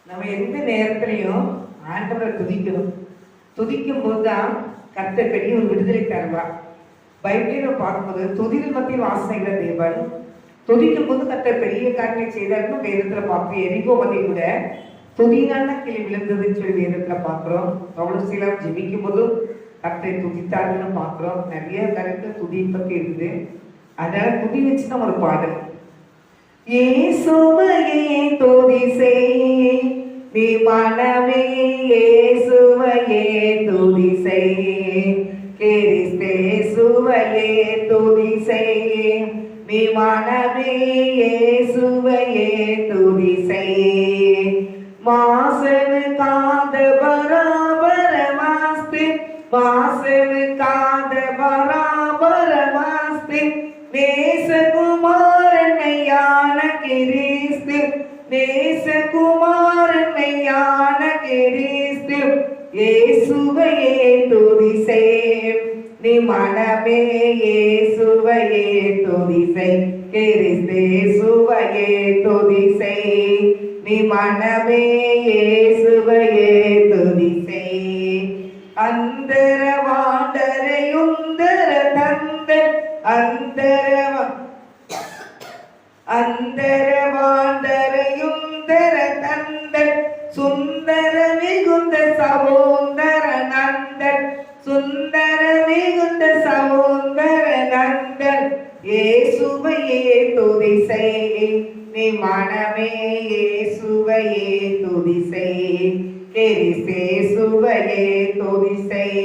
நம்ம எந்த நேரத்திலையும் ஆண்டவரை துதிக்கணும். துதிக்கும் போதுதான் கர்த்தர் பெரிய ஒரு விடுதலை தருவார். பைபிளை நம்ம பார்க்கும்போது துதிகள் மத்தியில் வாசனைகிற தேவன் துதிக்கும் போது கர்த்தர் பெரிய காரியங்களை செய்தார்னு வேதத்துல பார்ப்போம். எரிகோ மதி கூட துதினால கிளி விழுந்ததுன்னு சொல்லி வேதத்துல பார்க்கிறோம். அவ்வளவு சிலர் ஜெபிக்கும் போதும் கர்த்தரை துதித்தாருன்னு பார்க்கிறோம். நிறைய கருத்து துதி பத்தி இருக்குது. அதனால துதி வச்சுதான் ஒரு பாடல். இயேசுவையே துதி செய் நீ மனமே, இயேசுவையே துதி செய் கிறிஸ்தேசுவையே துதி செய் நீ மனமே, இயேசுவையே துதி செய் மாசனு காத பராபர வாஸ்து மாசனு காத பராபர வாஸ்து நேசகுமாரன் மெய்யான கிறிஸ்து நேசகுமாரன் மெய்யான கிறிஸ்து இயேசுவையே துதி செய் நீ மனமே, இயேசுவையே துதி செய் கிறிஸ்தேசுவையே துதி செய் நீ மனமே, இயேசுவையே துதி செய் அந்தர வாண்டரையுந்தர தந்த அந்தர வாண்டரையுந்தர தந்த சுந்தர மிகுந்த சகோந்தர நந்தன் சுந்தர மிகுந்த சகோந்தர நந்தன் இயேசுவையே துதி செய் நீ மனமே, இயேசுவையே துதி செய் கிறிஸ்தேசுவையே துதி செய்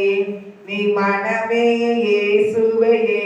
நீ மனமே, இயேசுவையே